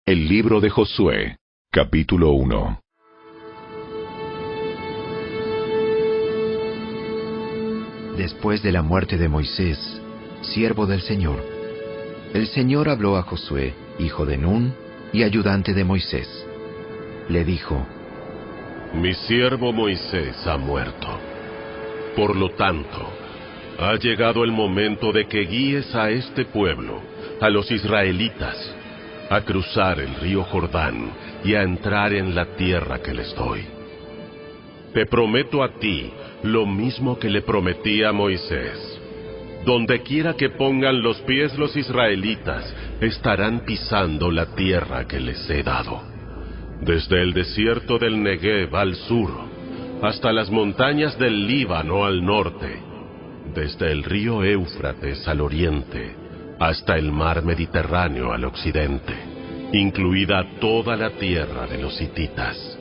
El libro de Josué, capítulo 1. Después de la muerte de Moisés, siervo del Señor, el Señor habló a Josué, hijo de Nun, y ayudante de Moisés. Le dijo: Mi siervo Moisés ha muerto. Por lo tanto, ha llegado el momento de que guíes a este pueblo, a los israelitas, a cruzar el río Jordán y a entrar en la tierra que les doy. Te prometo a ti lo mismo que le prometí a Moisés. Donde quiera que pongan los pies los israelitas, estarán pisando la tierra que les he dado. Desde el desierto del Negev al sur, hasta las montañas del Líbano al norte, desde el río Éufrates al oriente, hasta el mar Mediterráneo al occidente, incluida toda la tierra de los hititas.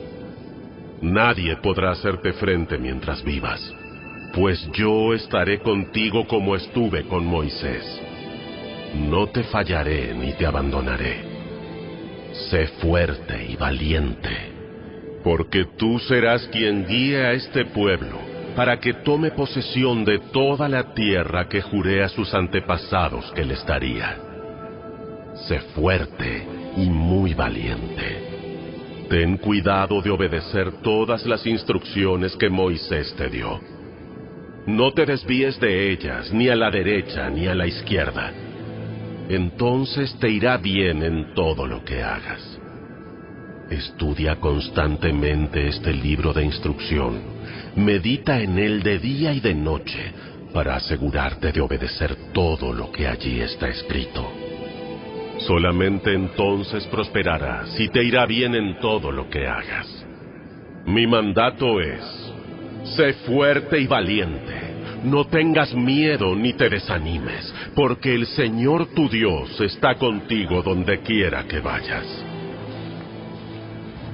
Nadie podrá hacerte frente mientras vivas, pues yo estaré contigo como estuve con Moisés. No te fallaré ni te abandonaré. Sé fuerte y valiente, porque tú serás quien guíe a este pueblo para que tome posesión de toda la tierra que juré a sus antepasados que les daría. Sé fuerte y muy valiente. Ten cuidado de obedecer todas las instrucciones que Moisés te dio. No te desvíes de ellas, ni a la derecha ni a la izquierda. Entonces te irá bien en todo lo que hagas. Estudia constantemente este libro de instrucción. Medita en él de día y de noche, para asegurarte de obedecer todo lo que allí está escrito. Solamente entonces prosperarás y te irá bien en todo lo que hagas. Mi mandato es: sé fuerte y valiente. No tengas miedo ni te desanimes, porque el Señor tu Dios está contigo donde quiera que vayas.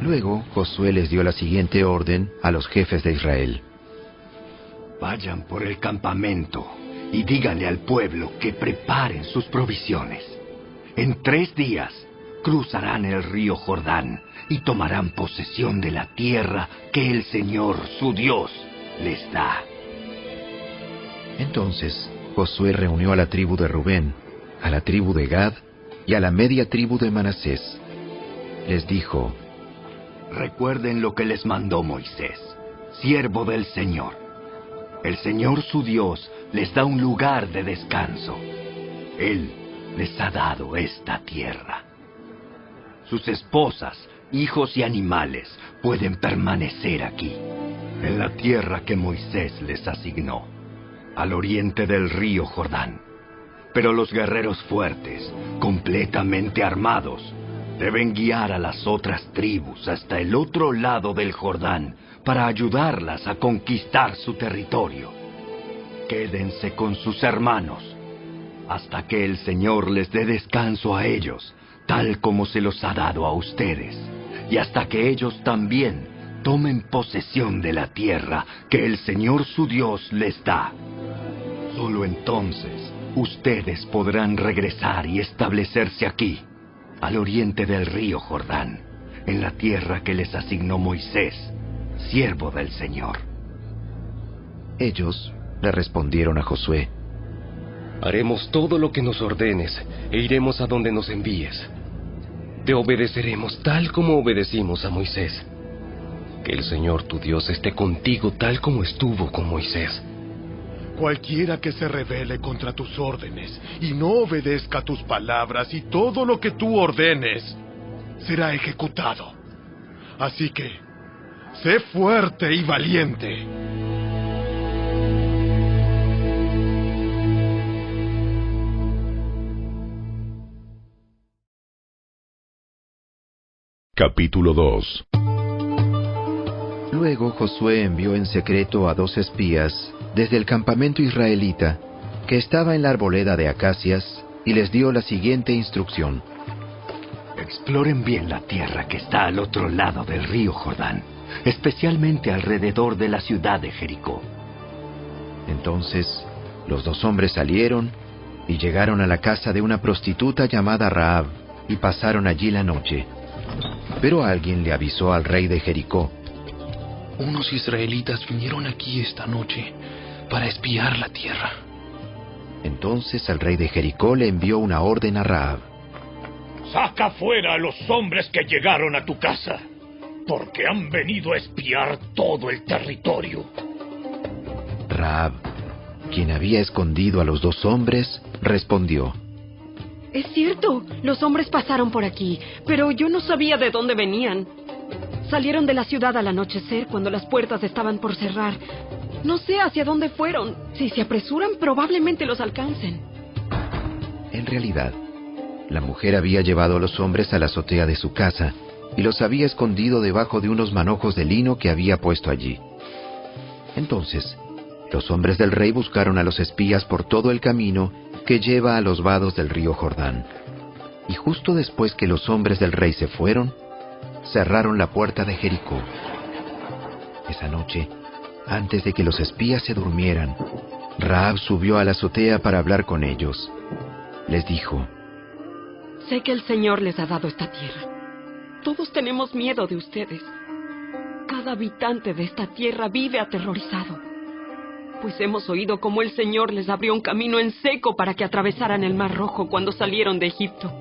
Luego Josué les dio la siguiente orden a los jefes de Israel: Vayan por el campamento y díganle al pueblo que preparen sus provisiones. En 3 días cruzarán el río Jordán y tomarán posesión de la tierra que el Señor, su Dios, les da. Entonces Josué reunió a la tribu de Rubén, a la tribu de Gad y a la media tribu de Manasés. Les dijo: Recuerden lo que les mandó Moisés, siervo del Señor. El Señor su Dios les da un lugar de descanso. Él les ha dado esta tierra. Sus esposas, hijos y animales pueden permanecer aquí, en la tierra que Moisés les asignó, al oriente del río Jordán. Pero los guerreros fuertes, completamente armados, deben guiar a las otras tribus hasta el otro lado del Jordán para ayudarlas a conquistar su territorio. Quédense con sus hermanos hasta que el Señor les dé descanso a ellos, tal como se los ha dado a ustedes, y hasta que ellos también tomen posesión de la tierra que el Señor su Dios les da. Solo entonces ustedes podrán regresar y establecerse aquí, al oriente del río Jordán, en la tierra que les asignó Moisés, siervo del Señor. Ellos le respondieron a Josué: Haremos todo lo que nos ordenes e iremos a donde nos envíes. Te obedeceremos tal como obedecimos a Moisés. Que el Señor tu Dios esté contigo tal como estuvo con Moisés. Cualquiera que se rebele contra tus órdenes y no obedezca tus palabras y todo lo que tú ordenes, será ejecutado. Así que, sé fuerte y valiente. Capítulo 2. Luego Josué envió en secreto a 2 espías desde el campamento israelita que estaba en la arboleda de acacias y les dio la siguiente instrucción: Exploren bien la tierra que está al otro lado del río Jordán, especialmente alrededor de la ciudad de Jericó. Entonces los 2 hombres salieron y llegaron a la casa de una prostituta llamada Rahab, y pasaron allí la noche. Pero alguien le avisó al rey de Jericó: unos israelitas vinieron aquí esta noche para espiar la tierra. Entonces el rey de Jericó le envió una orden a Rahab: saca fuera a los hombres que llegaron a tu casa, porque han venido a espiar todo el territorio. Rahab, quien había escondido a los 2 hombres, respondió: es cierto, los hombres pasaron por aquí, pero yo no sabía de dónde venían. Salieron de la ciudad al anochecer cuando las puertas estaban por cerrar. No sé hacia dónde fueron. Si se apresuran, probablemente los alcancen. En realidad, la mujer había llevado a los hombres a la azotea de su casa y los había escondido debajo de unos manojos de lino que había puesto allí. Entonces, los hombres del rey buscaron a los espías por todo el camino que lleva a los vados del río Jordán. Y justo después que los hombres del rey se fueron, cerraron la puerta de Jericó. Esa noche, antes de que los espías se durmieran, Rahab subió a la azotea para hablar con ellos. Les dijo: sé que el Señor les ha dado esta tierra. Todos tenemos miedo de ustedes. Cada habitante de esta tierra vive aterrorizado, pues hemos oído cómo el Señor les abrió un camino en seco para que atravesaran el Mar Rojo cuando salieron de Egipto.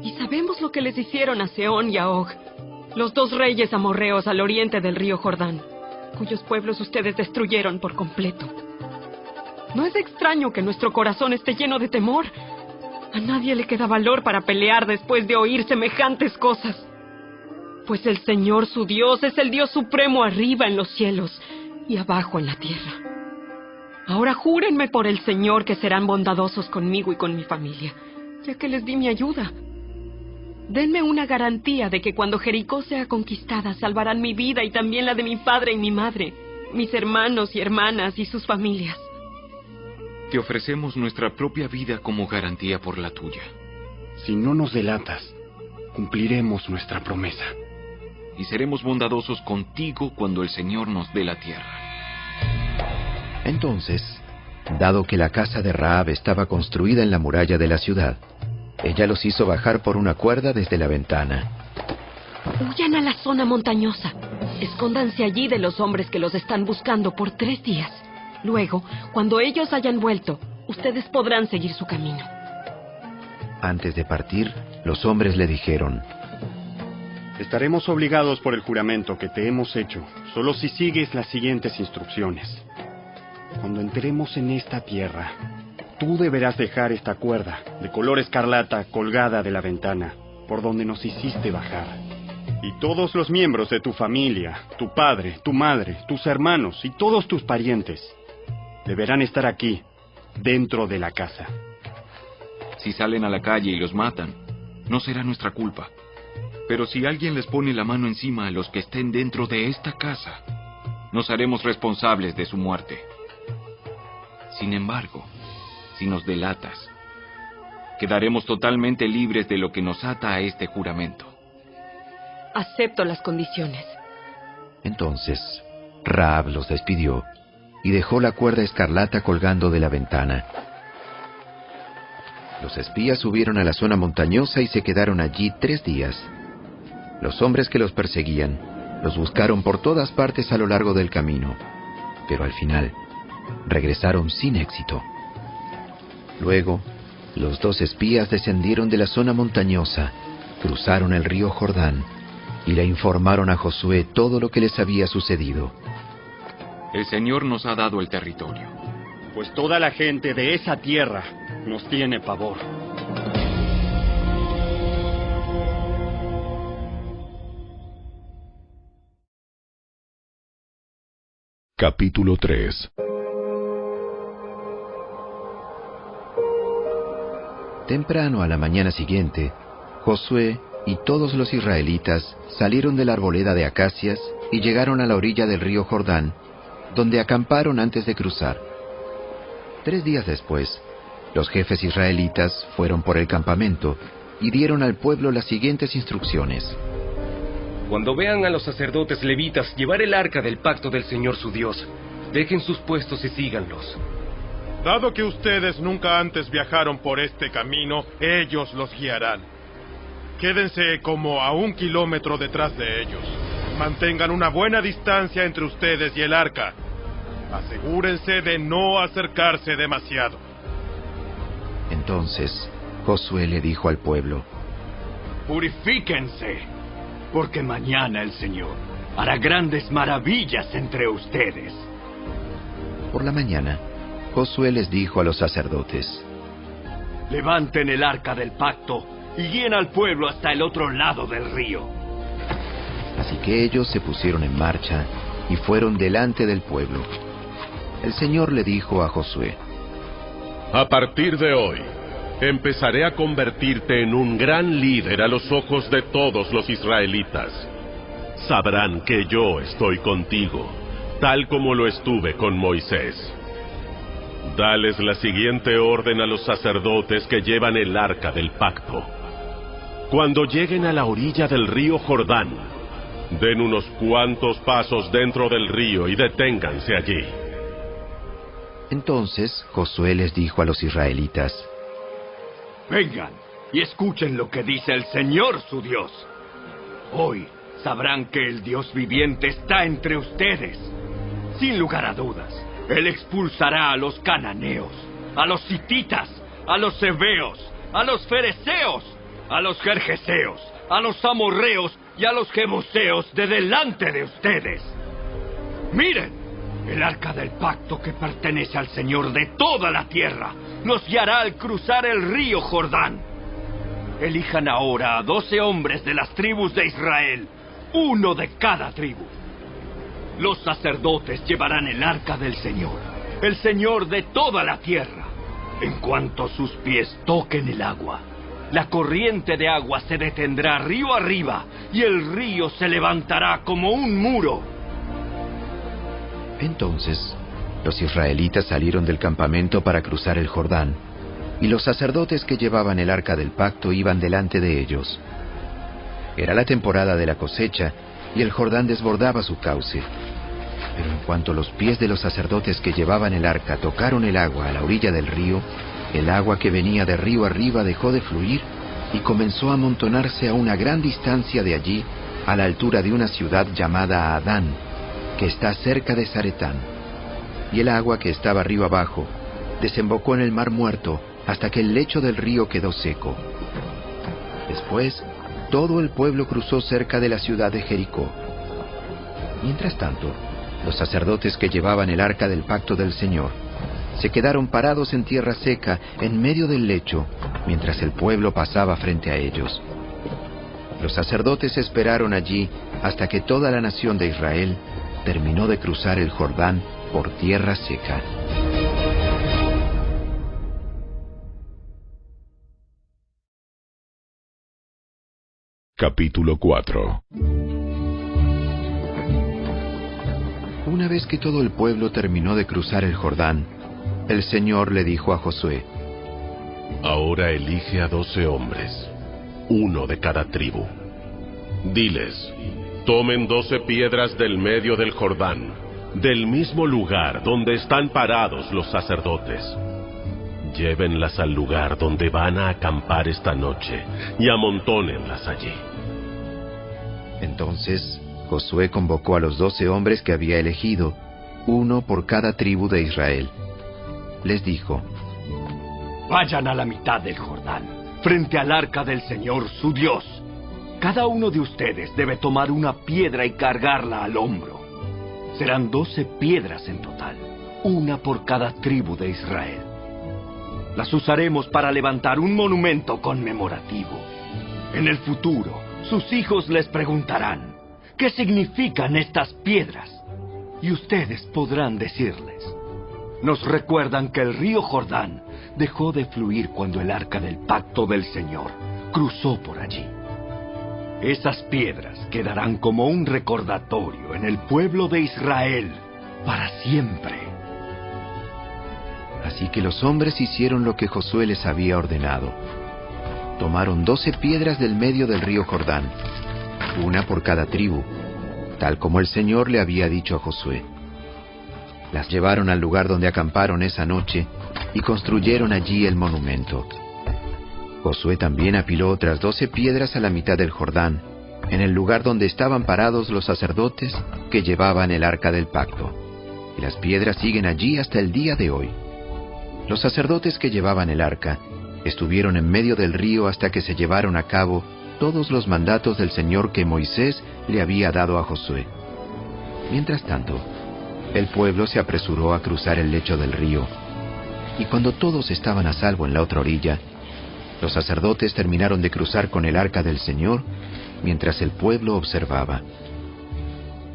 Y sabemos lo que les hicieron a Sehón y a Og, los 2 reyes amorreos al oriente del río Jordán, cuyos pueblos ustedes destruyeron por completo. No es extraño que nuestro corazón esté lleno de temor. A nadie le queda valor para pelear después de oír semejantes cosas. Pues el Señor su Dios es el Dios supremo arriba en los cielos y abajo en la tierra. Ahora júrenme por el Señor que serán bondadosos conmigo y con mi familia, ya que les di mi ayuda. Denme una garantía de que cuando Jericó sea conquistada salvarán mi vida y también la de mi padre y mi madre, mis hermanos y hermanas y sus familias. Te ofrecemos nuestra propia vida como garantía por la tuya. Si no nos delatas, cumpliremos nuestra promesa. Y seremos bondadosos contigo cuando el Señor nos dé la tierra. Entonces, dado que la casa de Rahab estaba construida en la muralla de la ciudad, ella los hizo bajar por una cuerda desde la ventana. Huyan a la zona montañosa. Escóndanse allí de los hombres que los están buscando por 3 días. Luego, cuando ellos hayan vuelto, ustedes podrán seguir su camino. Antes de partir, los hombres le dijeron: estaremos obligados por el juramento que te hemos hecho, solo si sigues las siguientes instrucciones. Cuando entremos en esta tierra, tú deberás dejar esta cuerda de color escarlata colgada de la ventana por donde nos hiciste bajar. Y todos los miembros de tu familia, tu padre, tu madre, tus hermanos y todos tus parientes deberán estar aquí, dentro de la casa. Si salen a la calle y los matan, no será nuestra culpa. Pero si alguien les pone la mano encima a los que estén dentro de esta casa, nos haremos responsables de su muerte. Sin embargo, si nos delatas, quedaremos totalmente libres de lo que nos ata a este juramento. Acepto las condiciones. Entonces, Rahab los despidió y dejó la cuerda escarlata colgando de la ventana. Los espías subieron a la zona montañosa y se quedaron allí 3 días. Los hombres que los perseguían los buscaron por todas partes a lo largo del camino, pero al final regresaron sin éxito. Luego, los 2 espías descendieron de la zona montañosa, cruzaron el río Jordán y le informaron a Josué todo lo que les había sucedido. El Señor nos ha dado el territorio, pues toda la gente de esa tierra nos tiene pavor. Capítulo 3. Temprano a la mañana siguiente, Josué y todos los israelitas salieron de la arboleda de acacias y llegaron a la orilla del río Jordán, donde acamparon antes de cruzar. 3 días después, los jefes israelitas fueron por el campamento y dieron al pueblo las siguientes instrucciones. Cuando vean a los sacerdotes levitas llevar el arca del pacto del Señor su Dios, dejen sus puestos y síganlos. Dado que ustedes nunca antes viajaron por este camino, ellos los guiarán. Quédense como a 1 kilómetro detrás de ellos. Mantengan una buena distancia entre ustedes y el arca. Asegúrense de no acercarse demasiado. Entonces Josué le dijo al pueblo: Purifíquense, porque mañana el Señor hará grandes maravillas entre ustedes. Por la mañana, Josué les dijo a los sacerdotes: Levanten el arca del pacto y guíen al pueblo hasta el otro lado del río. Así que ellos se pusieron en marcha y fueron delante del pueblo. El Señor le dijo a Josué: A partir de hoy, empezaré a convertirte en un gran líder a los ojos de todos los israelitas. Sabrán que yo estoy contigo, tal como lo estuve con Moisés. Dales la siguiente orden a los sacerdotes que llevan el arca del pacto. Cuando lleguen a la orilla del río Jordán, den unos cuantos pasos dentro del río y deténganse allí. Entonces Josué les dijo a los israelitas: Vengan y escuchen lo que dice el Señor su Dios. Hoy sabrán que el Dios viviente está entre ustedes. Sin lugar a dudas, Él expulsará a los cananeos, a los hititas, a los heveos, a los fereceos, a los gergeseos, a los amorreos y a los jebuseos de delante de ustedes. Miren, el arca del pacto que pertenece al Señor de toda la tierra nos guiará al cruzar el río Jordán. Elijan ahora a 12 hombres de las tribus de Israel, 1 de cada tribu. Los sacerdotes llevarán el arca del Señor, el Señor de toda la tierra. En cuanto sus pies toquen el agua, la corriente de agua se detendrá río arriba y el río se levantará como un muro. Entonces los israelitas salieron del campamento para cruzar el Jordán, y los sacerdotes que llevaban el arca del pacto iban delante de ellos. Era la temporada de la cosecha, y el Jordán desbordaba su cauce. Pero en cuanto los pies de los sacerdotes que llevaban el arca tocaron el agua a la orilla del río, el agua que venía de río arriba dejó de fluir y comenzó a amontonarse a una gran distancia de allí, a la altura de una ciudad llamada Adán, que está cerca de Zaretán. Y el agua que estaba río abajo desembocó en el mar Muerto hasta que el lecho del río quedó seco. Después, todo el pueblo cruzó cerca de la ciudad de Jericó. Mientras tanto, los sacerdotes que llevaban el arca del pacto del Señor se quedaron parados en tierra seca en medio del lecho, mientras el pueblo pasaba frente a ellos. Los sacerdotes esperaron allí hasta que toda la nación de Israel terminó de cruzar el Jordán por tierra seca. Capítulo 4. Una vez que todo el pueblo terminó de cruzar el Jordán, el Señor le dijo a Josué: Ahora elige a 12 hombres, 1 de cada tribu. Diles: tomen 12 piedras del medio del Jordán, del mismo lugar donde están parados los sacerdotes. Llévenlas al lugar donde van a acampar esta noche y amontónenlas allí. Entonces Josué convocó a los 12 hombres que había elegido, 1 por cada tribu de Israel. Les dijo: Vayan a la mitad del Jordán, frente al arca del Señor su Dios. Cada uno de ustedes debe tomar una piedra y cargarla al hombro. Serán 12 piedras en total, 1 por cada tribu de Israel. Las usaremos para levantar un monumento conmemorativo. En el futuro, sus hijos les preguntarán: ¿qué significan estas piedras? Y ustedes podrán decirles: nos recuerdan que el río Jordán dejó de fluir cuando el arca del pacto del Señor cruzó por allí. Esas piedras quedarán como un recordatorio en el pueblo de Israel para siempre. Así que los hombres hicieron lo que Josué les había ordenado. Tomaron 12 piedras del medio del río Jordán, 1 por cada tribu, tal como el Señor le había dicho a Josué. Las llevaron al lugar donde acamparon esa noche y construyeron allí el monumento. Josué también apiló otras 12 piedras a la mitad del Jordán, en el lugar donde estaban parados los sacerdotes que llevaban el arca del pacto. Y las piedras siguen allí hasta el día de hoy. Los sacerdotes que llevaban el arca estuvieron en medio del río hasta que se llevaron a cabo todos los mandatos del Señor que Moisés le había dado a Josué. Mientras tanto, el pueblo se apresuró a cruzar el lecho del río, y cuando todos estaban a salvo en la otra orilla, los sacerdotes terminaron de cruzar con el arca del Señor mientras el pueblo observaba.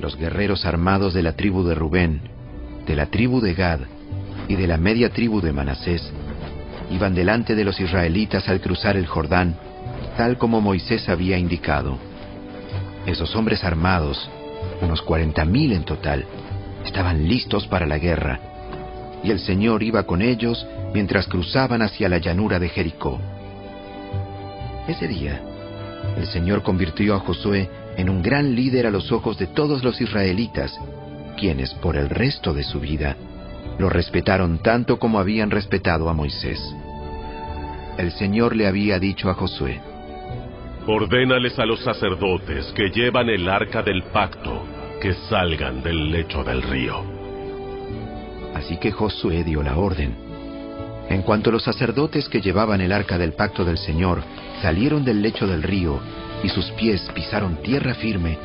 Los guerreros armados de la tribu de Rubén, de la tribu de Gad y de la media tribu de Manasés iban delante de los israelitas al cruzar el Jordán, tal como Moisés había indicado. Esos hombres armados, unos 40,000 en total, estaban listos para la guerra, y el Señor iba con ellos mientras cruzaban hacia la llanura de Jericó. Ese día, el Señor convirtió a Josué en un gran líder a los ojos de todos los israelitas, quienes, por el resto de su vida, lo respetaron tanto como habían respetado a Moisés. El Señor le había dicho a Josué: ordénales a los sacerdotes que llevan el arca del pacto que salgan del lecho del río. Así que Josué dio la orden. En cuanto los sacerdotes que llevaban el arca del pacto del Señor salieron del lecho del río y sus pies pisaron tierra firme,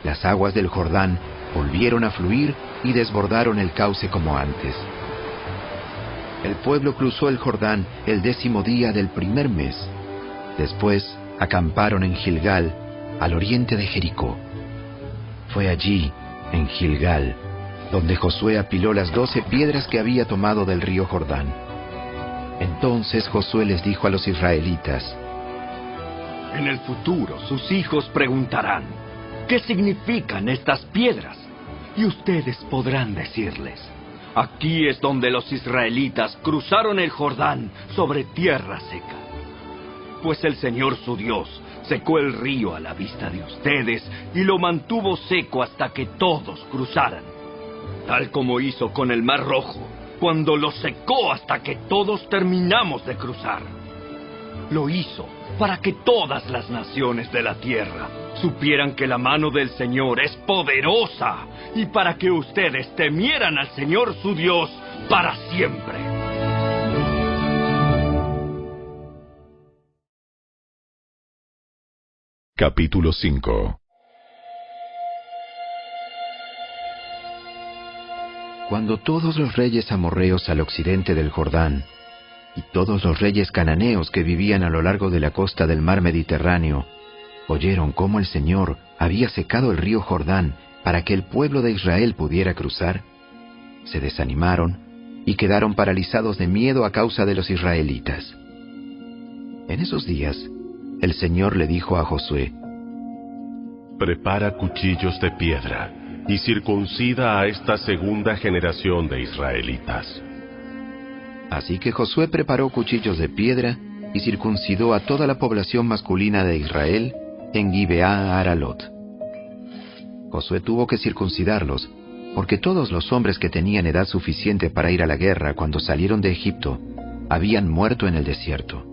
las aguas del Jordán volvieron a fluir y desbordaron el cauce como antes. El pueblo cruzó el Jordán el 10º día del primer mes. Después acamparon en Gilgal, al oriente de Jericó. Fue allí, en Gilgal, donde Josué apiló las 12 piedras que había tomado del río Jordán. Entonces Josué les dijo a los israelitas: en el futuro sus hijos preguntarán, ¿qué significan estas piedras? Y ustedes podrán decirles: aquí es donde los israelitas cruzaron el Jordán sobre tierra seca. Pues el Señor su Dios secó el río a la vista de ustedes y lo mantuvo seco hasta que todos cruzaran, tal como hizo con el Mar Rojo, cuando lo secó hasta que todos terminamos de cruzar. Lo hizo para que todas las naciones de la tierra supieran que la mano del Señor es poderosa y para que ustedes temieran al Señor su Dios para siempre. Capítulo 5. Cuando todos los reyes amorreos al occidente del Jordán y todos los reyes cananeos que vivían a lo largo de la costa del mar Mediterráneo oyeron cómo el Señor había secado el río Jordán para que el pueblo de Israel pudiera cruzar, se desanimaron y quedaron paralizados de miedo a causa de los israelitas. En esos días, el Señor le dijo a Josué: prepara cuchillos de piedra y circuncida a esta segunda generación de israelitas. Así que Josué preparó cuchillos de piedra y circuncidó a toda la población masculina de Israel en Gibeá Aralot. Josué tuvo que circuncidarlos, porque todos los hombres que tenían edad suficiente para ir a la guerra cuando salieron de Egipto habían muerto en el desierto.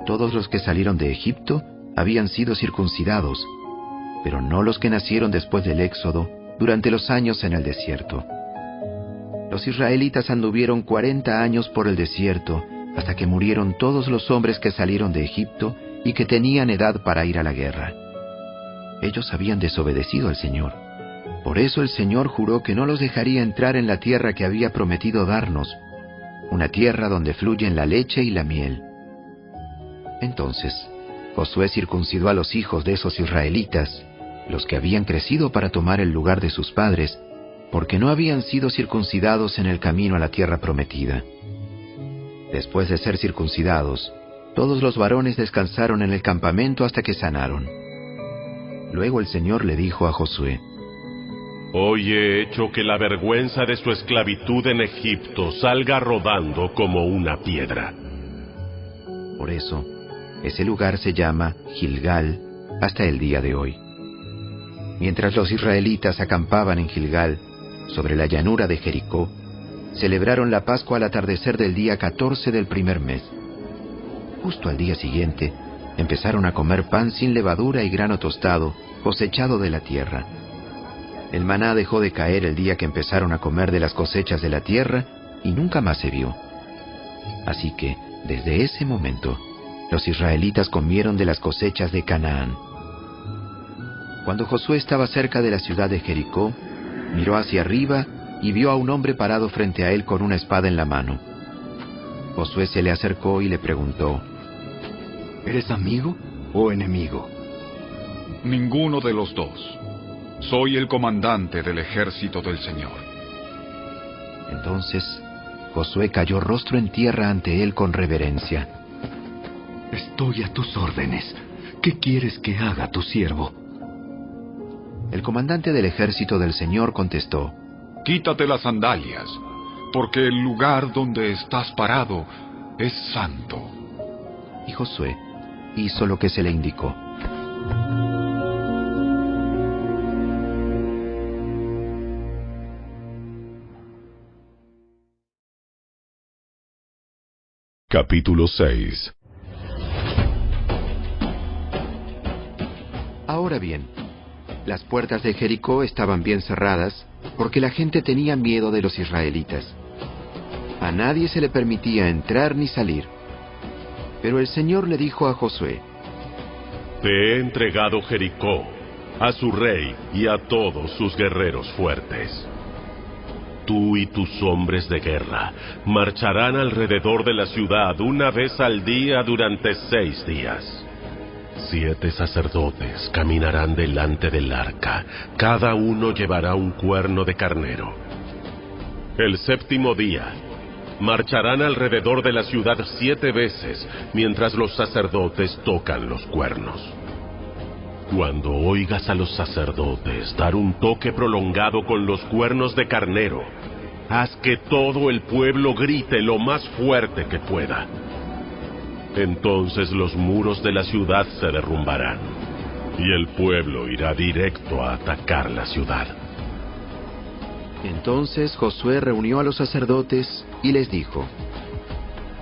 Todos los que salieron de Egipto habían sido circuncidados, pero no los que nacieron después del Éxodo durante los años en el desierto. Los israelitas anduvieron 40 años por el desierto hasta que murieron todos los hombres que salieron de Egipto y que tenían edad para ir a la guerra. Ellos habían desobedecido al Señor. Por eso el Señor juró que no los dejaría entrar en la tierra que había prometido darnos, una tierra donde fluyen la leche y la miel. Entonces, Josué circuncidó a los hijos de esos israelitas, los que habían crecido para tomar el lugar de sus padres, porque no habían sido circuncidados en el camino a la tierra prometida. Después de ser circuncidados, todos los varones descansaron en el campamento hasta que sanaron. Luego el Señor le dijo a Josué: hoy he hecho que la vergüenza de su esclavitud en Egipto salga rodando como una piedra. Por eso, ese lugar se llama Gilgal hasta el día de hoy. Mientras los israelitas acampaban en Gilgal, sobre la llanura de Jericó, celebraron la Pascua al atardecer del día 14 del primer mes. justo al día siguiente, empezaron a comer pan sin levadura y grano tostado, cosechado de la tierra. El maná dejó de caer el día que empezaron a comer de las cosechas de la tierra y nunca más se vio. Así que, desde ese momento, los israelitas comieron de las cosechas de Canaán. Cuando Josué estaba cerca de la ciudad de Jericó, miró hacia arriba y vio a un hombre parado frente a él con una espada en la mano. Josué se le acercó y le preguntó: ¿Eres amigo o enemigo? Ninguno de los dos. Soy el comandante del ejército del Señor. Entonces, Josué cayó rostro en tierra ante él con reverencia. Estoy a tus órdenes. ¿Qué quieres que haga tu siervo? El comandante del ejército del Señor contestó: Quítate las sandalias, porque el lugar donde estás parado es santo. Y Josué hizo lo que se le indicó. Capítulo 6. Ahora bien, las puertas de Jericó estaban bien cerradas porque la gente tenía miedo de los israelitas. A nadie se le permitía entrar ni salir. Pero el Señor le dijo a Josué: Te he entregado Jericó, a su rey y a todos sus guerreros fuertes. Tú y tus hombres de guerra marcharán alrededor de la ciudad una vez al día durante 6 días. 7 sacerdotes caminarán delante del arca, cada uno llevará un cuerno de carnero. El 7º día, marcharán alrededor de la ciudad 7 veces, mientras los sacerdotes tocan los cuernos. Cuando oigas a los sacerdotes dar un toque prolongado con los cuernos de carnero, haz que todo el pueblo grite lo más fuerte que pueda. Entonces los muros de la ciudad se derrumbarán, y el pueblo irá directo a atacar la ciudad. Entonces Josué reunió a los sacerdotes y les dijo: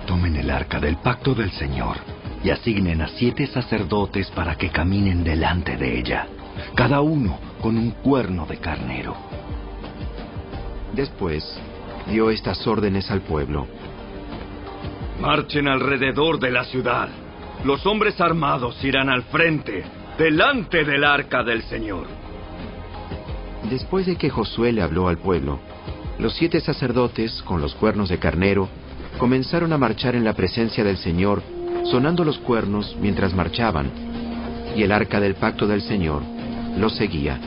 Tomen el arca del pacto del Señor y asignen a 7 sacerdotes para que caminen delante de ella, cada uno con un cuerno de carnero. Después dio estas órdenes al pueblo: Marchen alrededor de la ciudad. Los hombres armados irán al frente, delante del arca del Señor. Después de que Josué le habló al pueblo, los 7 sacerdotes, con los cuernos de carnero, comenzaron a marchar en la presencia del Señor, sonando los cuernos mientras marchaban, y el arca del pacto del Señor los seguía.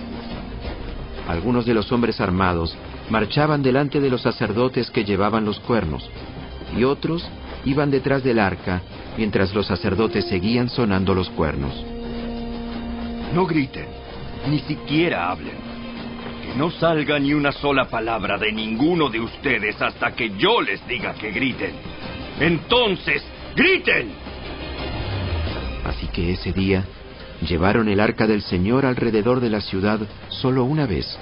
Algunos de los hombres armados marchaban delante de los sacerdotes que llevaban los cuernos, y otros iban detrás del arca mientras los sacerdotes seguían sonando los cuernos. No griten, ni siquiera hablen. Que no salga ni una sola palabra de ninguno de ustedes hasta que yo les diga que griten. Entonces, ¡griten! Así que ese día llevaron el arca del Señor alrededor de la ciudad solo una vez,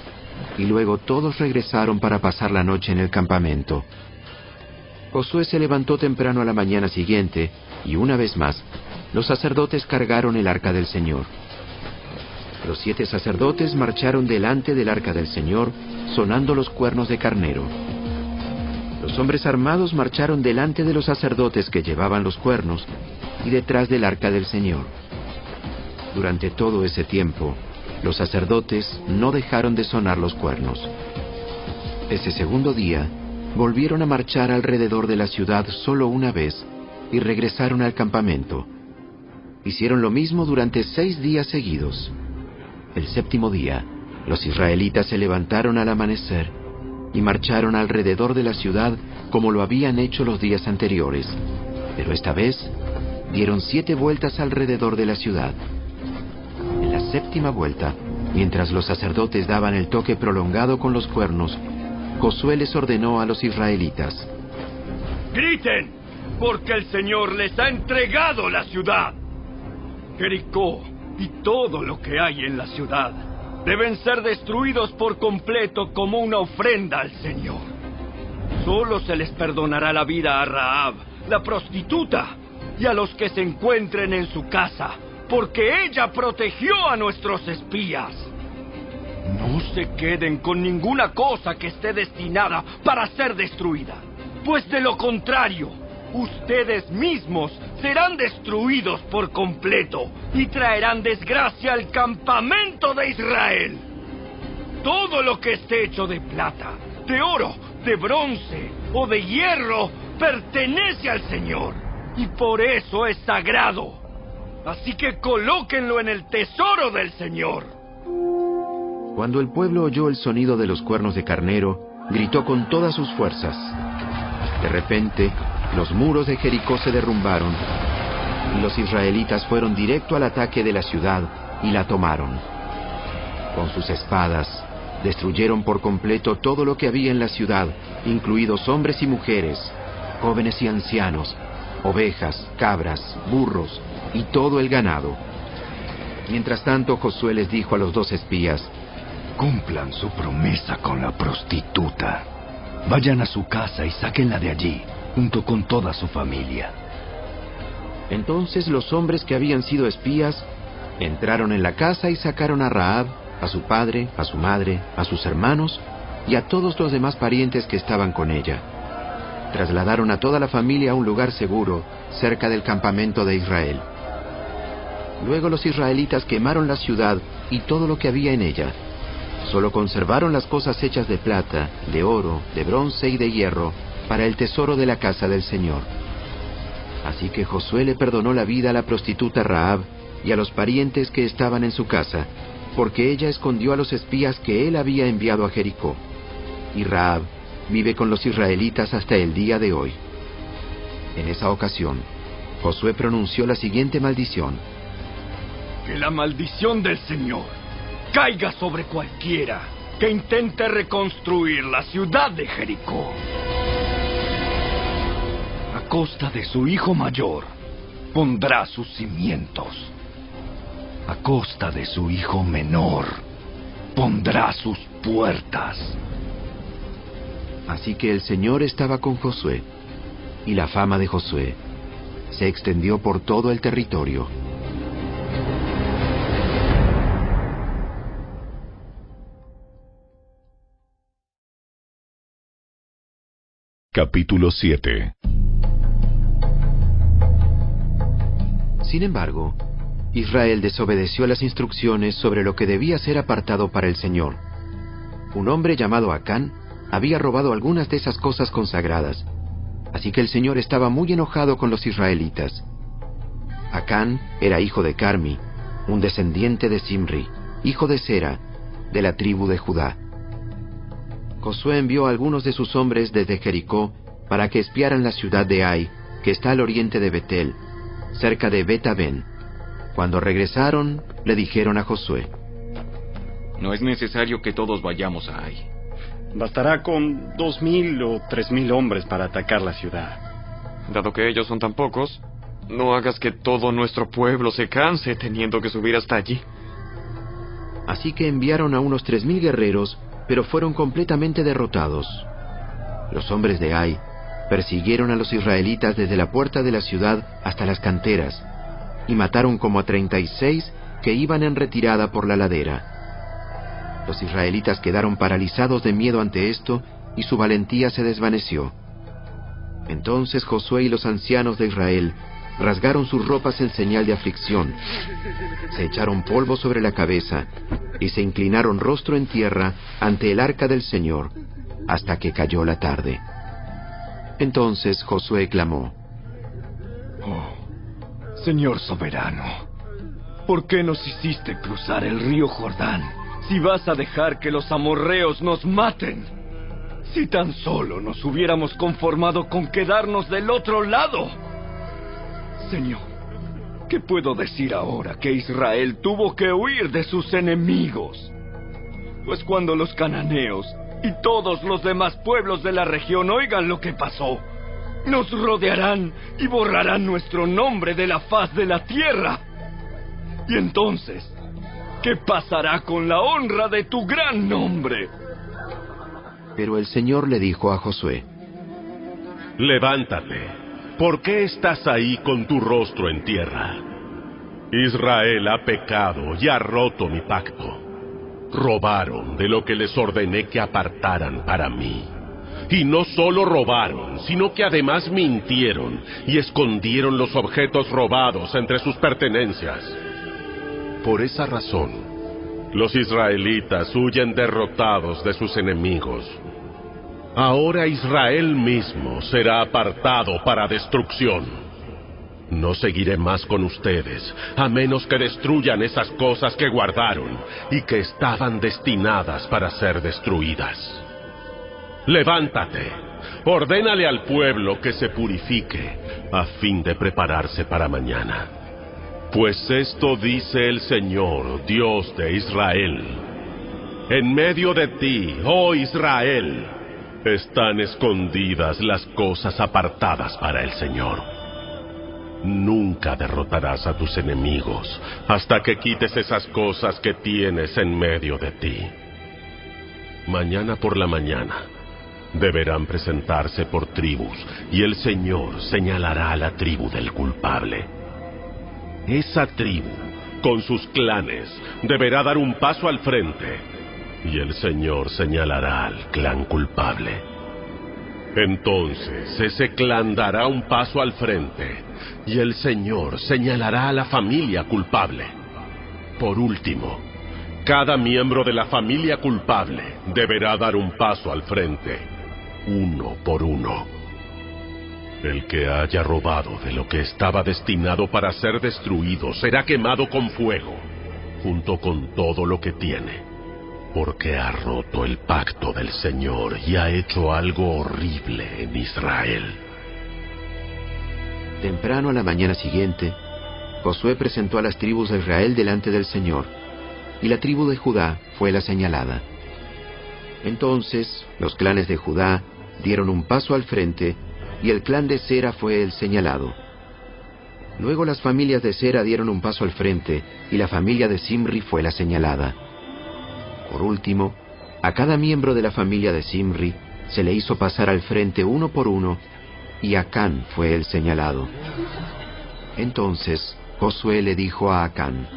y luego todos regresaron para pasar la noche en el campamento. Josué se levantó temprano a la mañana siguiente, y una vez más, los sacerdotes cargaron el arca del Señor. Los 7 sacerdotes marcharon delante del arca del Señor, sonando los cuernos de carnero. Los hombres armados marcharon delante de los sacerdotes que llevaban los cuernos, y detrás del arca del Señor. Durante todo ese tiempo, los sacerdotes no dejaron de sonar los cuernos. Ese segundo día, volvieron a marchar alrededor de la ciudad solo una vez y regresaron al campamento. Hicieron lo mismo durante 6 días seguidos. El 7º día, los israelitas se levantaron al amanecer y marcharon alrededor de la ciudad como lo habían hecho los días anteriores, pero esta vez dieron 7 vueltas alrededor de la ciudad. En la 7ª vuelta, mientras los sacerdotes daban el toque prolongado con los cuernos, Josué les ordenó a los israelitas: ¡Griten! Porque el Señor les ha entregado la ciudad. Jericó y todo lo que hay en la ciudad deben ser destruidos por completo como una ofrenda al Señor. Solo se les perdonará la vida a Rahab, la prostituta, y a los que se encuentren en su casa, porque ella protegió a nuestros espías. No se queden con ninguna cosa que esté destinada para ser destruida, pues de lo contrario, ustedes mismos serán destruidos por completo y traerán desgracia al campamento de Israel. Todo lo que esté hecho de plata, de oro, de bronce o de hierro pertenece al Señor, y por eso es sagrado. Así que colóquenlo en el tesoro del Señor. Cuando el pueblo oyó el sonido de los cuernos de carnero, gritó con todas sus fuerzas. De repente, los muros de Jericó se derrumbaron, y los israelitas fueron directo al ataque de la ciudad y la tomaron. Con sus espadas, destruyeron por completo todo lo que había en la ciudad, incluidos hombres y mujeres, jóvenes y ancianos, ovejas, cabras, burros y todo el ganado. Mientras tanto, Josué les dijo a los 2 espías: cumplan su promesa con la prostituta. Vayan a su casa y sáquenla de allí, junto con toda su familia. Entonces los hombres que habían sido espías entraron en la casa y sacaron a Rahab, a su padre, a su madre, a sus hermanos y a todos los demás parientes que estaban con ella. Trasladaron a toda la familia a un lugar seguro, cerca del campamento de Israel. Luego los israelitas quemaron la ciudad y todo lo que había en ella. Solo conservaron las cosas hechas de plata, de oro, de bronce y de hierro para el tesoro de la casa del Señor. Así que Josué le perdonó la vida a la prostituta Rahab y a los parientes que estaban en su casa, porque ella escondió a los espías que él había enviado a Jericó. Y Rahab vive con los israelitas hasta el día de hoy. En esa ocasión, Josué pronunció la siguiente maldición: que la maldición del Señor caiga sobre cualquiera que intente reconstruir la ciudad de Jericó. A costa de su hijo mayor, pondrá sus cimientos. A costa de su hijo menor, pondrá sus puertas. Así que el Señor estaba con Josué, y la fama de Josué se extendió por todo el territorio. Capítulo 7. Sin embargo, Israel desobedeció las instrucciones sobre lo que debía ser apartado para el Señor. Un hombre llamado Acán había robado algunas de esas cosas consagradas, así que el Señor estaba muy enojado con los israelitas. Acán era hijo de Carmi, un descendiente de Simri, hijo de Sera, de la tribu de Judá. Josué envió a algunos de sus hombres desde Jericó para que espiaran la ciudad de Ai, que está al oriente de Betel, cerca de Bet-Aven. Cuando regresaron, le dijeron a Josué: no es necesario que todos vayamos a Ai. Bastará con 2,000 o 3,000 hombres para atacar la ciudad. Dado que ellos son tan pocos, no hagas que todo nuestro pueblo se canse teniendo que subir hasta allí. Así que enviaron a unos 3,000 guerreros, pero fueron completamente derrotados. Los hombres de Ai persiguieron a los israelitas desde la puerta de la ciudad hasta las canteras, y mataron como a 36 que iban en retirada por la ladera. Los israelitas quedaron paralizados de miedo ante esto, y su valentía se desvaneció. Entonces Josué y los ancianos de Israel rasgaron sus ropas en señal de aflicción, se echaron polvo sobre la cabeza y se inclinaron rostro en tierra ante el arca del Señor, hasta que cayó la tarde. Entonces Josué clamó: oh, Señor soberano, ¿por qué nos hiciste cruzar el río Jordán si vas a dejar que los amorreos nos maten? Si tan solo nos hubiéramos conformado con quedarnos del otro lado. Señor, ¿qué puedo decir ahora que Israel tuvo que huir de sus enemigos? Pues cuando los cananeos y todos los demás pueblos de la región oigan lo que pasó, nos rodearán y borrarán nuestro nombre de la faz de la tierra. Y entonces, ¿qué pasará con la honra de tu gran nombre? Pero el Señor le dijo a Josué: levántate, ¿por qué estás ahí con tu rostro en tierra? Israel ha pecado y ha roto mi pacto. Robaron de lo que les ordené que apartaran para mí. Y no solo robaron, sino que además mintieron y escondieron los objetos robados entre sus pertenencias. Por esa razón, los israelitas huyen derrotados de sus enemigos. Ahora Israel mismo será apartado para destrucción. No seguiré más con ustedes, a menos que destruyan esas cosas que guardaron y que estaban destinadas para ser destruidas. Levántate, ordénale al pueblo que se purifique, a fin de prepararse para mañana. Pues esto dice el Señor, Dios de Israel: en medio de ti, oh Israel, están escondidas las cosas apartadas para el Señor. Nunca derrotarás a tus enemigos hasta que quites esas cosas que tienes en medio de ti. Mañana por la mañana deberán presentarse por tribus, y el Señor señalará a la tribu del culpable. Esa tribu, con sus clanes, deberá dar un paso al frente, y el Señor señalará al clan culpable. Entonces ese clan dará un paso al frente, y el Señor señalará a la familia culpable. Por último, cada miembro de la familia culpable deberá dar un paso al frente, uno por uno. El que haya robado de lo que estaba destinado para ser destruido será quemado con fuego, junto con todo lo que tiene, porque ha roto el pacto del Señor y ha hecho algo horrible en Israel. Temprano a la mañana siguiente, Josué presentó a las tribus de Israel delante del Señor, y la tribu de Judá fue la señalada. Entonces los clanes de Judá dieron un paso al frente, y el clan de Sera fue el señalado. Luego las familias de Sera dieron un paso al frente, y la familia de Simri fue la señalada. Por último, a cada miembro de la familia de Simri se le hizo pasar al frente uno por uno, y Acán fue el señalado. Entonces Josué le dijo a Acán: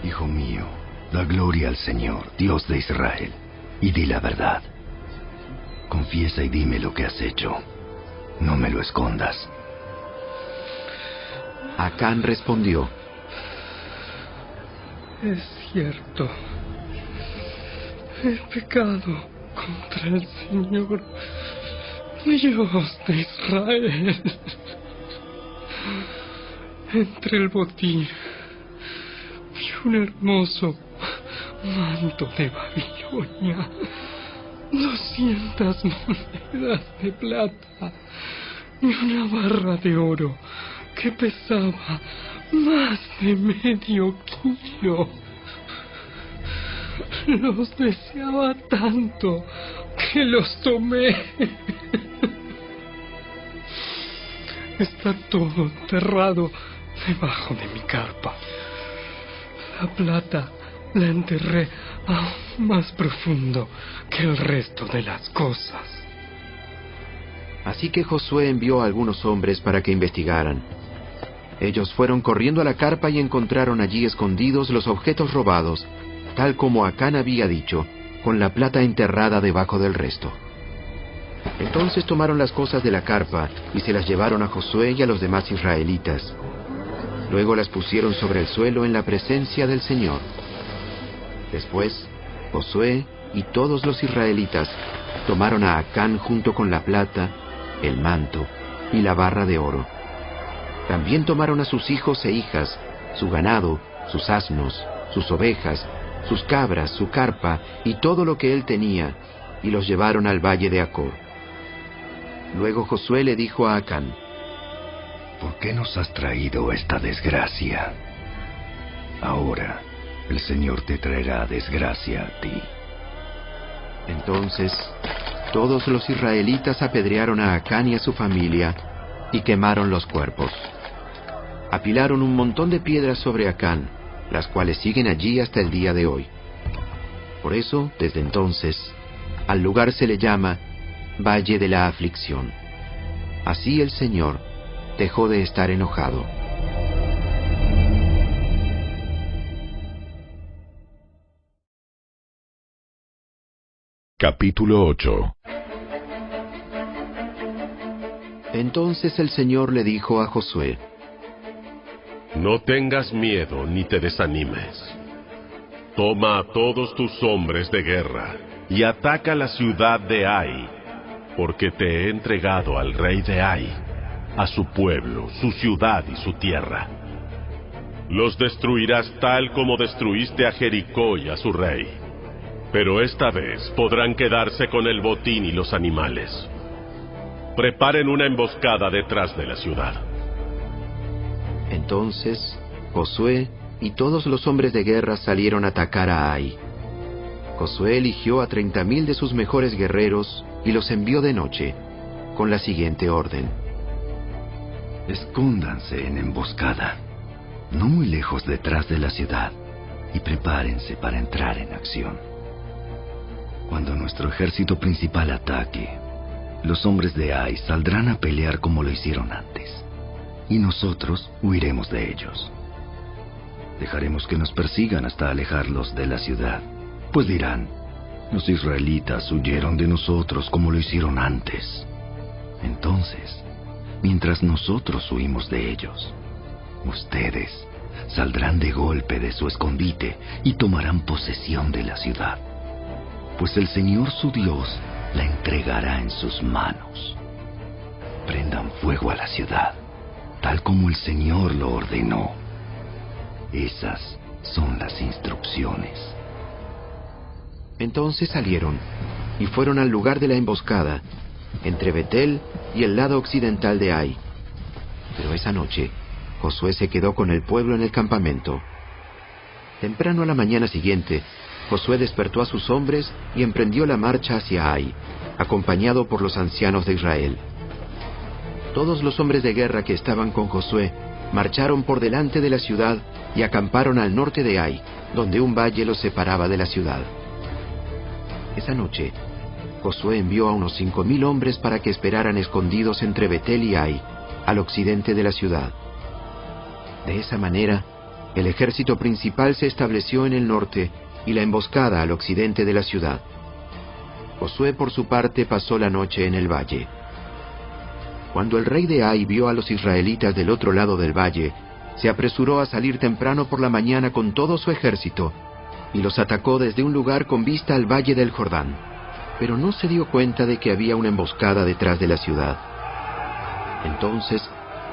Hijo mío, da gloria al Señor, Dios de Israel, y di la verdad. Confiesa y dime lo que has hecho. No me lo escondas. Acán respondió: Es cierto, he pecado contra el Señor, Dios de Israel. Entre el botín vi un hermoso manto de Babilonia, 200 monedas de plata y una barra de oro que pesaba más de medio kilo. Los deseaba tanto que los tomé. Está todo enterrado debajo de mi carpa. La plata la enterré aún más profundo que el resto de las cosas. Así que Josué envió a algunos hombres para que investigaran. Ellos fueron corriendo a la carpa y encontraron allí escondidos los objetos robados, tal como Acán había dicho, con la plata enterrada debajo del resto. Entonces tomaron las cosas de la carpa y se las llevaron a Josué y a los demás israelitas. Luego las pusieron sobre el suelo en la presencia del Señor. Después, Josué y todos los israelitas tomaron a Acán junto con la plata, el manto y la barra de oro. También tomaron a sus hijos e hijas, su ganado, sus asnos, sus ovejas, sus cabras, su carpa y todo lo que él tenía, y los llevaron al valle de Acor. Luego Josué le dijo a Acán: ¿Por qué nos has traído esta desgracia? Ahora el Señor te traerá desgracia a ti. Entonces todos los israelitas apedrearon a Acán y a su familia y quemaron los cuerpos. Apilaron un montón de piedras sobre Acán, las cuales siguen allí hasta el día de hoy. Por eso, desde entonces, al lugar se le llama Valle de la Aflicción. Así el Señor dejó de estar enojado. Capítulo 8. Entonces el Señor le dijo a Josué: No tengas miedo ni te desanimes. Toma a todos tus hombres de guerra y ataca la ciudad de Ai, porque te he entregado al rey de Ai, a su pueblo, su ciudad y su tierra. Los destruirás tal como destruiste a Jericó y a su rey, pero esta vez podrán quedarse con el botín y los animales. Preparen una emboscada detrás de la ciudad. Entonces Josué y todos los hombres de guerra salieron a atacar a Ai. Josué eligió a 30,000 de sus mejores guerreros y los envió de noche, con la siguiente orden: Escóndanse en emboscada, no muy lejos detrás de la ciudad, y prepárense para entrar en acción. Cuando nuestro ejército principal ataque, los hombres de Ai saldrán a pelear como lo hicieron antes, y nosotros huiremos de ellos. Dejaremos que nos persigan hasta alejarlos de la ciudad, pues dirán: los israelitas huyeron de nosotros como lo hicieron antes. Entonces, mientras nosotros huimos de ellos, ustedes saldrán de golpe de su escondite y tomarán posesión de la ciudad, pues el Señor su Dios la entregará en sus manos. Prendan fuego a la ciudad, tal como el Señor lo ordenó. Esas son las instrucciones. Entonces salieron y fueron al lugar de la emboscada, entre Betel y el lado occidental de Ai. Pero esa noche Josué se quedó con el pueblo en el campamento. Temprano a la mañana siguiente, Josué despertó a sus hombres y emprendió la marcha hacia Ai, acompañado por los ancianos de Israel. Todos los hombres de guerra que estaban con Josué marcharon por delante de la ciudad y acamparon al norte de Ai, donde un valle los separaba de la ciudad. Esa noche, Josué envió a unos 5,000 hombres para que esperaran escondidos entre Betel y Ai, al occidente de la ciudad. De esa manera, el ejército principal se estableció en el norte y la emboscada al occidente de la ciudad. Josué, por su parte, pasó la noche en el valle. Cuando el rey de Ai vio a los israelitas del otro lado del valle, se apresuró a salir temprano por la mañana con todo su ejército y los atacó desde un lugar con vista al valle del Jordán, pero no se dio cuenta de que había una emboscada detrás de la ciudad. Entonces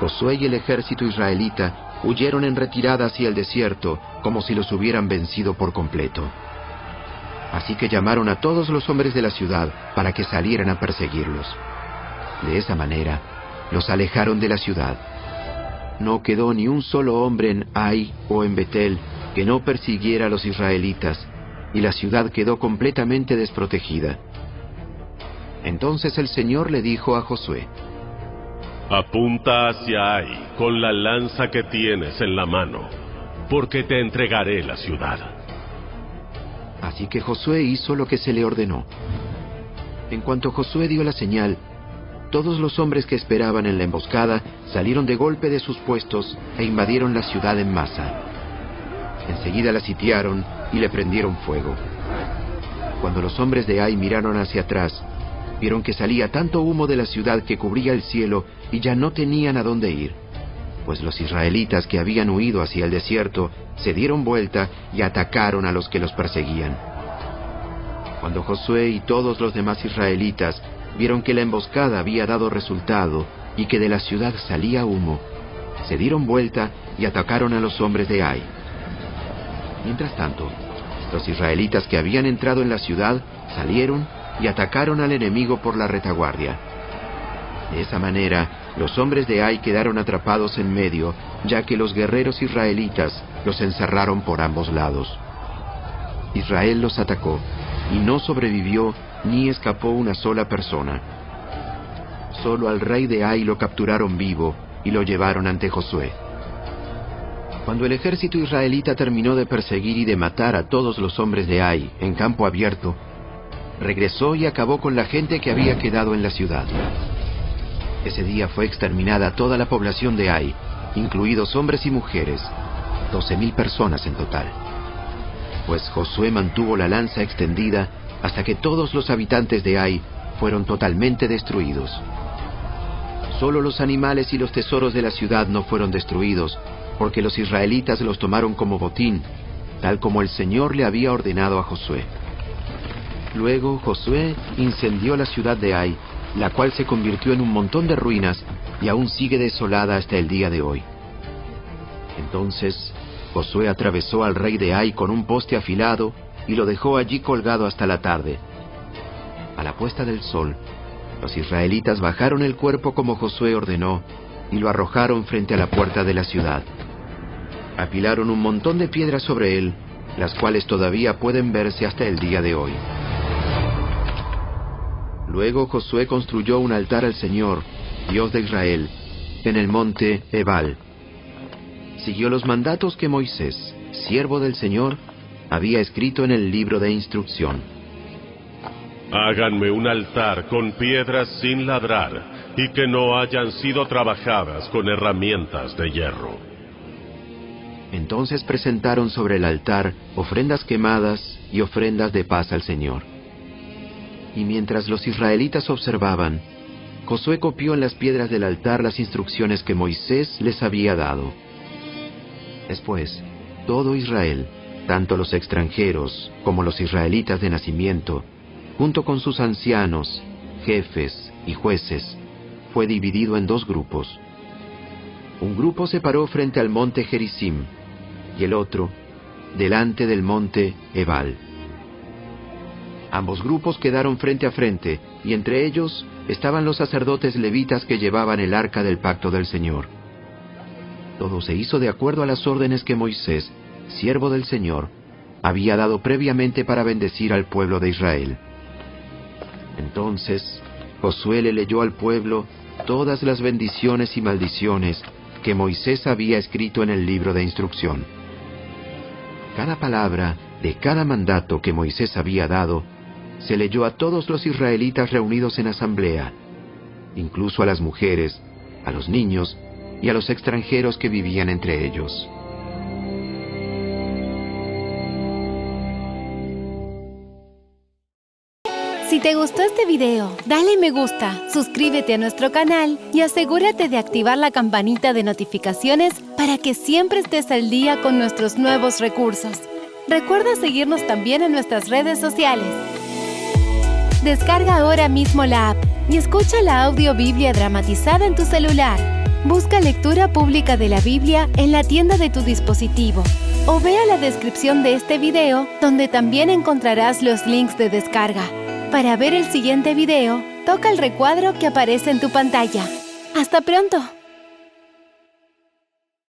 Josué y el ejército israelita huyeron en retirada hacia el desierto, como si los hubieran vencido por completo. Así que llamaron a todos los hombres de la ciudad para que salieran a perseguirlos. De esa manera, los alejaron de la ciudad. No quedó ni un solo hombre en Ai o en Betel que no persiguiera a los israelitas, y la ciudad quedó completamente desprotegida. Entonces el Señor le dijo a Josué: Apunta hacia Ai con la lanza que tienes en la mano, porque te entregaré la ciudad. Así que Josué hizo lo que se le ordenó. En cuanto Josué dio la señal, todos los hombres que esperaban en la emboscada salieron de golpe de sus puestos e invadieron la ciudad en masa. Enseguida la sitiaron y le prendieron fuego. Cuando los hombres de Ai miraron hacia atrás, vieron que salía tanto humo de la ciudad que cubría el cielo y ya no tenían a dónde ir, pues los israelitas que habían huido hacia el desierto se dieron vuelta y atacaron a los que los perseguían. Cuando Josué y todos los demás israelitas vieron que la emboscada había dado resultado y que de la ciudad salía humo, se dieron vuelta y atacaron a los hombres de Ai. Mientras tanto, los israelitas que habían entrado en la ciudad salieron y atacaron al enemigo por la retaguardia. De esa manera, los hombres de Ai quedaron atrapados en medio, ya que los guerreros israelitas los encerraron por ambos lados. Israel los atacó, y no sobrevivió ni escapó una sola persona. Solo al rey de Ai lo capturaron vivo y lo llevaron ante Josué. Cuando el ejército israelita terminó de perseguir y de matar a todos los hombres de Ai en campo abierto, regresó y acabó con la gente que había quedado en la ciudad. Ese día fue exterminada toda la población de Ai, incluidos hombres y mujeres, 12,000 personas en total. Pues Josué mantuvo la lanza extendida hasta que todos los habitantes de Ai fueron totalmente destruidos. Solo los animales y los tesoros de la ciudad no fueron destruidos, porque los israelitas los tomaron como botín, tal como el Señor le había ordenado a Josué. Luego Josué incendió la ciudad de Ai, la cual se convirtió en un montón de ruinas y aún sigue desolada hasta el día de hoy. Entonces Josué atravesó al rey de Ai con un poste afilado y lo dejó allí colgado hasta la tarde. A la puesta del sol, los israelitas bajaron el cuerpo como Josué ordenó y lo arrojaron frente a la puerta de la ciudad. Apilaron un montón de piedras sobre él, las cuales todavía pueden verse hasta el día de hoy. Luego Josué construyó un altar al Señor, Dios de Israel, en el monte Ebal. Siguió los mandatos que Moisés, siervo del Señor, había escrito en el libro de instrucción. Háganme un altar con piedras sin ladrar y que no hayan sido trabajadas con herramientas de hierro. Entonces presentaron sobre el altar ofrendas quemadas y ofrendas de paz al Señor. Y mientras los israelitas observaban, Josué copió en las piedras del altar las instrucciones que Moisés les había dado. Después, todo Israel, tanto los extranjeros como los israelitas de nacimiento, junto con sus ancianos, jefes y jueces, fue dividido en 2 grupos. Un grupo se paró frente al monte Gerizim, y el otro, delante del monte Ebal. Ambos grupos quedaron frente a frente, y entre ellos estaban los sacerdotes levitas que llevaban el arca del pacto del Señor. Todo se hizo de acuerdo a las órdenes que Moisés, siervo del Señor, había dado previamente para bendecir al pueblo de Israel. Entonces Josué le leyó al pueblo todas las bendiciones y maldiciones que Moisés había escrito en el libro de instrucción. Cada palabra de cada mandato que Moisés había dado se leyó a todos los israelitas reunidos en asamblea, incluso a las mujeres, a los niños y a los extranjeros que vivían entre ellos. Si te gustó este video, dale me gusta, suscríbete a nuestro canal y asegúrate de activar la campanita de notificaciones para que siempre estés al día con nuestros nuevos recursos. Recuerda seguirnos también en nuestras redes sociales. Descarga ahora mismo la app y escucha la audio Biblia dramatizada en tu celular. Busca lectura pública de la Biblia en la tienda de tu dispositivo o vea la descripción de este video donde también encontrarás los links de descarga. Para ver el siguiente video, toca el recuadro que aparece en tu pantalla. ¡Hasta pronto!